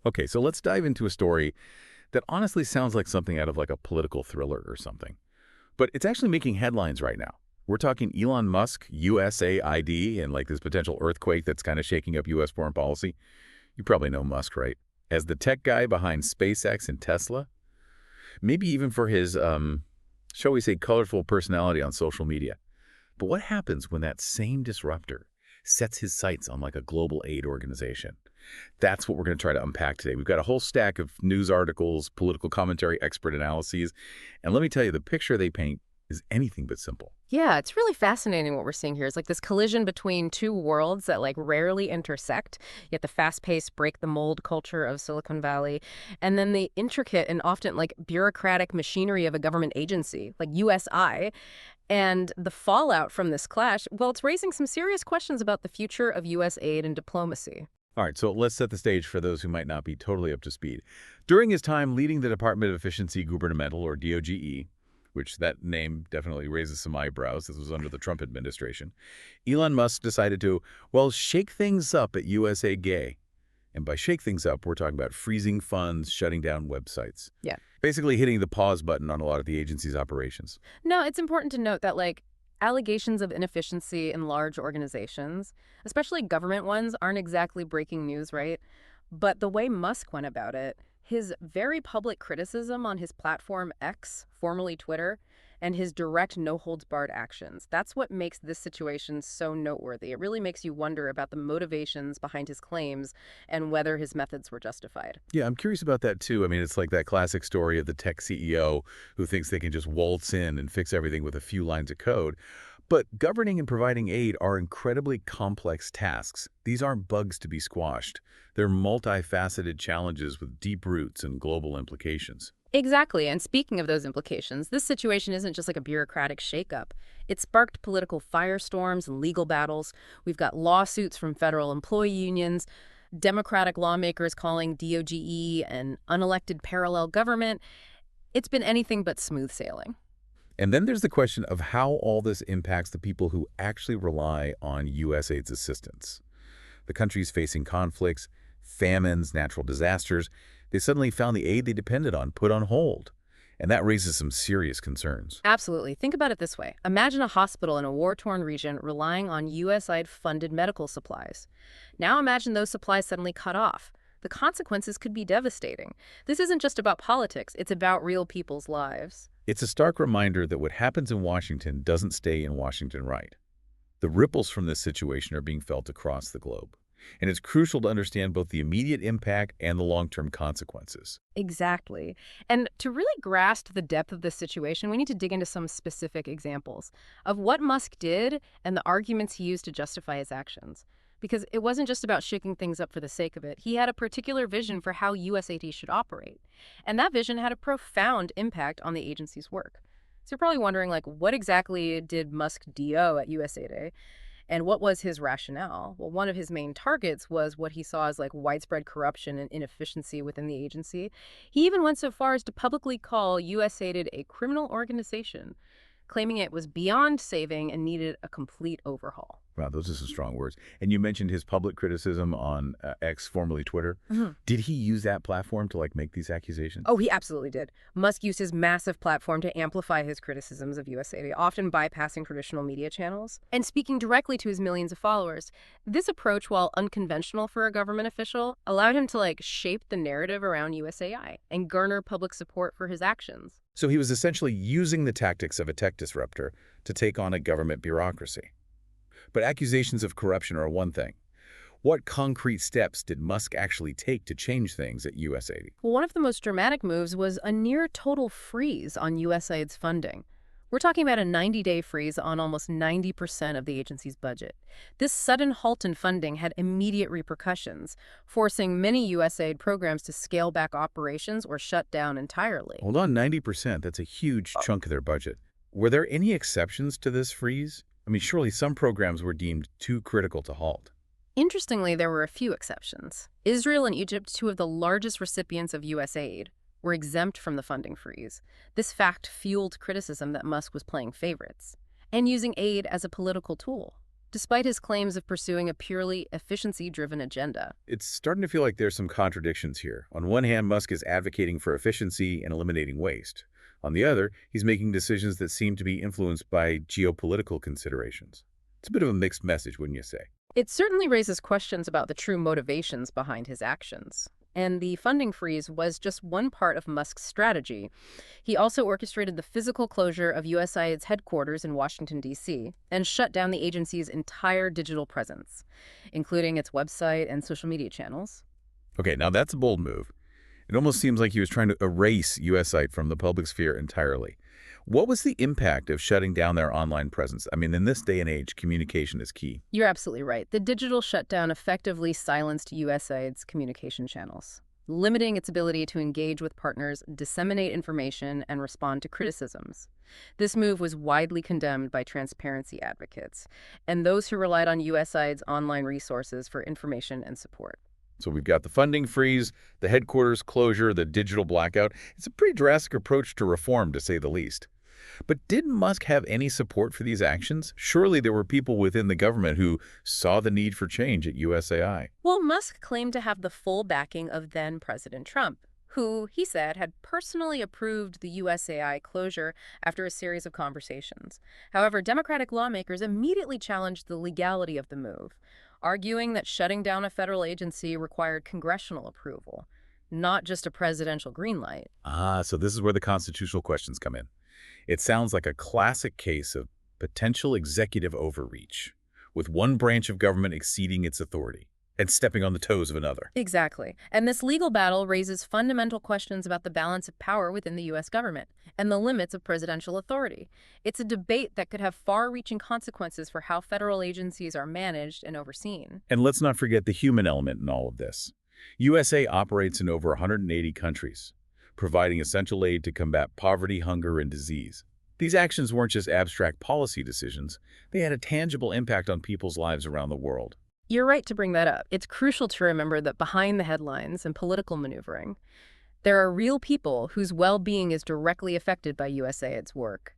Okay, so let's dive into a story that honestly sounds like something out of like a political thriller or something. But it's actually making headlines right now. We're talking Elon Musk, USAID, and like this potential earthquake that's kind of shaking up U.S. foreign policy. You probably know Musk, right? As the tech guy behind SpaceX and Tesla. Maybe even for his, shall we say, colorful personality on social media. But what happens when that same disruptor sets his sights on like a global aid organization? That's what we're going to try to unpack today. We've got a whole stack of news articles, political commentary, expert analyses. And let me tell you, the picture they paint is anything but simple. Yeah, it's really fascinating what we're seeing here. It's like this collision between two worlds that like rarely intersect, yet the fast-paced break the mold culture of Silicon Valley, and then the intricate and often like bureaucratic machinery of a government agency like USI. And the fallout from this clash, well, it's raising some serious questions about the future of U.S. aid and diplomacy. All right, so let's set the stage for those who might not be totally up to speed. During his time leading the Department of Efficiency Governmental, or DOGE, which that name definitely raises some eyebrows, this was under the Trump administration, Elon Musk decided to, well, shake things up at USAID. And by shake things up, we're talking about freezing funds, shutting down websites. Yeah. Basically hitting the pause button on a lot of the agency's operations. No, it's important to note that, like, allegations of inefficiency in large organizations, especially government ones, aren't exactly breaking news, right? But the way Musk went about it, his very public criticism on his platform X, formerly Twitter, and his direct no-holds-barred actions, that's what makes this situation so noteworthy. It really makes you wonder about the motivations behind his claims and whether his methods were justified. Yeah, I'm curious about that too. I mean, it's like that classic story of the tech CEO who thinks they can just waltz in and fix everything with a few lines of code. But governing and providing aid are incredibly complex tasks. These aren't bugs to be squashed. They're multifaceted challenges with deep roots and global implications. Exactly. And speaking of those implications, this situation isn't just like a bureaucratic shakeup. It sparked political firestorms and legal battles. We've got lawsuits from federal employee unions, Democratic lawmakers calling DOGE an unelected parallel government. It's been anything but smooth sailing. And then there's the question of how all this impacts the people who actually rely on USAID's assistance. The country's facing conflicts, famines, natural disasters. They suddenly found the aid they depended on put on hold. And that raises some serious concerns. Absolutely. Think about it this way. Imagine a hospital in a war-torn region relying on USAID-funded medical supplies. Now imagine those supplies suddenly cut off. The consequences could be devastating. This isn't just about politics. It's about real people's lives. It's a stark reminder that what happens in Washington doesn't stay in Washington, right? The ripples from this situation are being felt across the globe. And it's crucial to understand both the immediate impact and the long-term consequences. Exactly. And to really grasp the depth of this situation, we need to dig into some specific examples of what Musk did and the arguments he used to justify his actions. Because it wasn't just about shaking things up for the sake of it. He had a particular vision for how USAID should operate. And that vision had a profound impact on the agency's work. So you're probably wondering, like, what exactly did Musk DO at USAID? And what was his rationale? Well, one of his main targets was what he saw as like widespread corruption and inefficiency within the agency. He even went so far as to publicly call USAID a criminal organization, claiming it was beyond saving and needed a complete overhaul. Wow, those are some strong words. And you mentioned his public criticism on X, formerly Twitter. Did he use that platform to like make these accusations? Oh, he absolutely did. Musk used his massive platform to amplify his criticisms of USAID, often bypassing traditional media channels and speaking directly to his millions of followers. This approach, while unconventional for a government official, allowed him to like shape the narrative around USAI and garner public support for his actions. So he was essentially using the tactics of a tech disruptor to take on a government bureaucracy. But accusations of corruption are one thing. What concrete steps did Musk actually take to change things at USAID? Well, one of the most dramatic moves was a near total freeze on USAID's funding. We're talking about a 90-day freeze on almost 90% of the agency's budget. This sudden halt in funding had immediate repercussions, forcing many USAID programs to scale back operations or shut down entirely. Hold on, 90%, that's a huge chunk of their budget. Were there any exceptions to this freeze? I mean, surely some programs were deemed too critical to halt. Interestingly, there were a few exceptions. Israel and Egypt, two of the largest recipients of USAID, were exempt from the funding freeze. This fact fueled criticism that Musk was playing favorites and using aid as a political tool. despite his claims of pursuing a purely efficiency-driven agenda. It's starting to feel like there's some contradictions here. On one hand, Musk is advocating for efficiency and eliminating waste. On the other, he's making decisions that seem to be influenced by geopolitical considerations. It's a bit of a mixed message, wouldn't you say? It certainly raises questions about the true motivations behind his actions. And the funding freeze was just one part of Musk's strategy. He also orchestrated the physical closure of USAID's headquarters in Washington, D.C., and shut down the agency's entire digital presence, including its website and social media channels. Okay, now that's a bold move. It almost seems like he was trying to erase USAID from the public sphere entirely. What was the impact of shutting down their online presence? I mean, in this day and age, communication is key. You're absolutely right. The digital shutdown effectively silenced USAID's communication channels, limiting its ability to engage with partners, disseminate information, and respond to criticisms. This move was widely condemned by transparency advocates and those who relied on USAID's online resources for information and support. So we've got the funding freeze, the headquarters closure, the digital blackout. It's a pretty drastic approach to reform, to say the least. But did Musk have any support for these actions? Surely there were people within the government who saw the need for change at USAI. Well, Musk claimed to have the full backing of then-President Trump, who, he said, had personally approved the USAI closure after a series of conversations. However, Democratic lawmakers immediately challenged the legality of the move, arguing that shutting down a federal agency required congressional approval, not just a presidential green light. So this is where the constitutional questions come in. It sounds like a classic case of potential executive overreach, with one branch of government exceeding its authority and stepping on the toes of another. Exactly. And this legal battle raises fundamental questions about the balance of power within the U.S. government and the limits of presidential authority. It's a debate that could have far-reaching consequences for how federal agencies are managed and overseen. And let's not forget the human element in all of this. USA operates in over 180 countries, providing essential aid to combat poverty, hunger, and disease. These actions weren't just abstract policy decisions. They had a tangible impact on people's lives around the world. You're right to bring that up. It's crucial to remember that behind the headlines and political maneuvering, there are real people whose well-being is directly affected by USAID's work.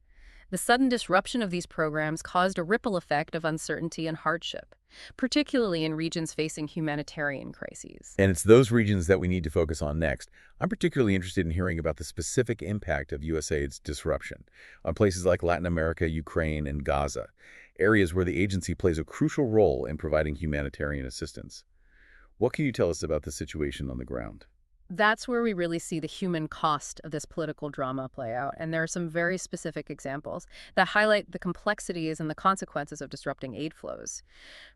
The sudden disruption of these programs caused a ripple effect of uncertainty and hardship, particularly in regions facing humanitarian crises. And it's those regions that we need to focus on next. I'm particularly interested in hearing about the specific impact of USAID's disruption on places like Latin America, Ukraine, and Gaza, areas where the agency plays a crucial role in providing humanitarian assistance. What can you tell us about the situation on the ground? That's where we really see the human cost of this political drama play out, and there are some very specific examples that highlight the complexities and the consequences of disrupting aid flows,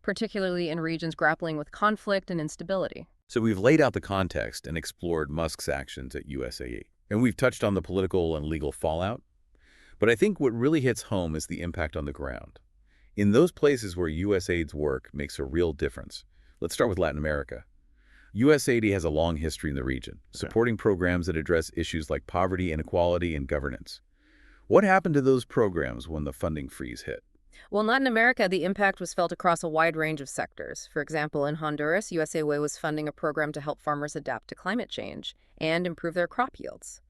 particularly in regions grappling with conflict and instability. So we've laid out the context and explored Musk's actions at USAID, and we've touched on the political and legal fallout. But I think what really hits home is the impact on the ground. In those places where USAID's work makes a real difference. Let's start with Latin America. USAID has a long history in the region, supporting programs that address issues like poverty, inequality, and governance. What happened to those programs when the funding freeze hit? Well, in Latin America, the impact was felt across a wide range of sectors. For example, in Honduras, USAID was funding a program to help farmers adapt to climate change and improve their crop yields.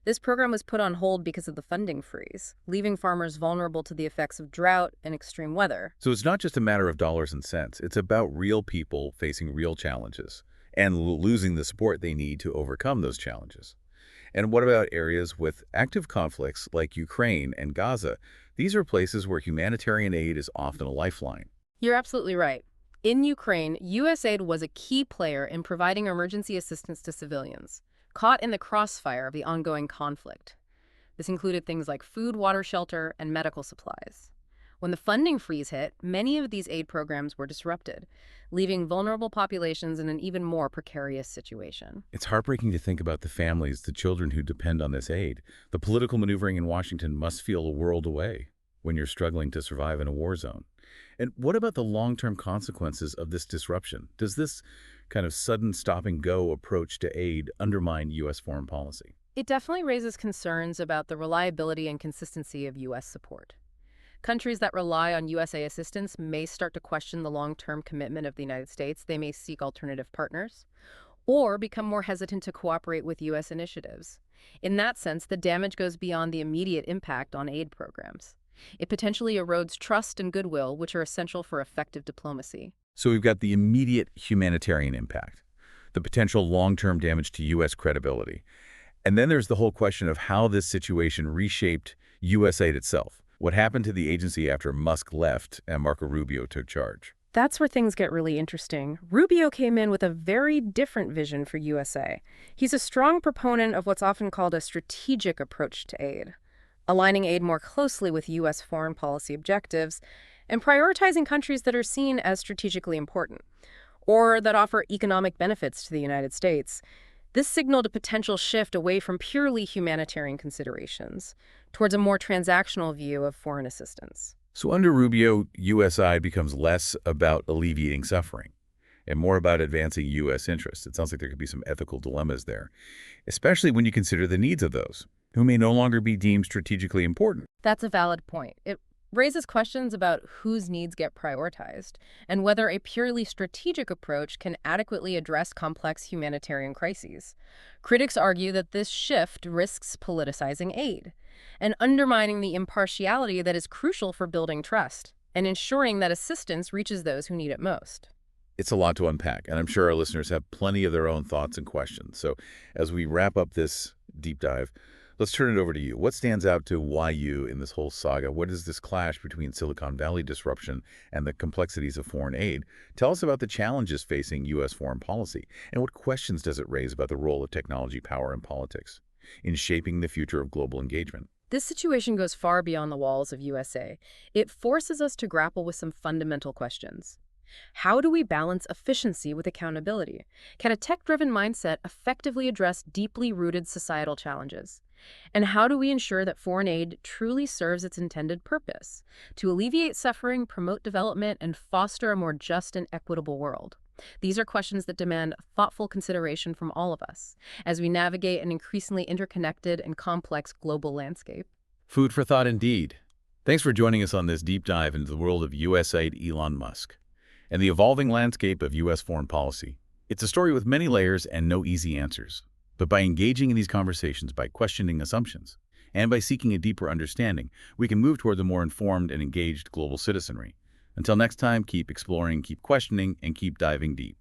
This program was put on hold because of the funding freeze, leaving farmers vulnerable to the effects of drought and extreme weather. So it's not just a matter of dollars and cents. It's about real people facing real challenges and losing the support they need to overcome those challenges. And what about areas with active conflicts like Ukraine and Gaza? These are places where humanitarian aid is often a lifeline. You're absolutely right. In Ukraine, USAID was a key player in providing emergency assistance to civilians, caught in the crossfire of the ongoing conflict. This included things like food, water, shelter, and medical supplies. When the funding freeze hit, many of these aid programs were disrupted, leaving vulnerable populations in an even more precarious situation. It's heartbreaking to think about the families, the children who depend on this aid. The political maneuvering in Washington must feel a world away when you're struggling to survive in a war zone. And what about the long-term consequences of this disruption? Does this kind of sudden stop-and-go approach to aid undermine U.S. foreign policy? It definitely raises concerns about the reliability and consistency of U.S. support. Countries that rely on USA assistance may start to question the long-term commitment of the United States. They may seek alternative partners or become more hesitant to cooperate with U.S. initiatives. In that sense, the damage goes beyond the immediate impact on aid programs. It potentially erodes trust and goodwill, which are essential for effective diplomacy. So we've got the immediate humanitarian impact, the potential long-term damage to U.S. credibility. And then there's the whole question of how this situation reshaped USAID itself. What happened to the agency after Musk left and Marco Rubio took charge? That's where things get really interesting. Rubio came in with a very different vision for USA. He's a strong proponent of what's often called a strategic approach to aid, aligning aid more closely with U.S. foreign policy objectives and prioritizing countries that are seen as strategically important or that offer economic benefits to the United States. This signaled a potential shift away from purely humanitarian considerations towards a more transactional view of foreign assistance. So under Rubio, USAID becomes less about alleviating suffering and more about advancing U.S. interests. It sounds like there could be some ethical dilemmas there, especially when you consider the needs of those who may no longer be deemed strategically important. That's a valid point. It raises questions about whose needs get prioritized and whether a purely strategic approach can adequately address complex humanitarian crises. Critics argue that this shift risks politicizing aid and undermining the impartiality that is crucial for building trust and ensuring that assistance reaches those who need it most. It's a lot to unpack, and I'm sure our listeners have plenty of their own thoughts and questions. So as we wrap up this deep dive, let's turn it over to you. What stands out to YU in this whole saga? What is this clash between Silicon Valley disruption and the complexities of foreign aid? Tell us about the challenges facing U.S. foreign policy, and what questions does it raise about the role of technology, power, and politics in shaping the future of global engagement? This situation goes far beyond the walls of USA. It forces us to grapple with some fundamental questions. How do we balance efficiency with accountability? Can a tech-driven mindset effectively address deeply rooted societal challenges? And how do we ensure that foreign aid truly serves its intended purpose, to alleviate suffering, promote development, and foster a more just and equitable world? These are questions that demand thoughtful consideration from all of us as we navigate an increasingly interconnected and complex global landscape. Food for thought indeed. Thanks for joining us on this deep dive into the world of USAID Elon Musk and the evolving landscape of U.S. foreign policy. It's a story with many layers and no easy answers. But by engaging in these conversations, by questioning assumptions, and by seeking a deeper understanding, we can move towards a more informed and engaged global citizenry. Until next time, keep exploring, keep questioning, and keep diving deep.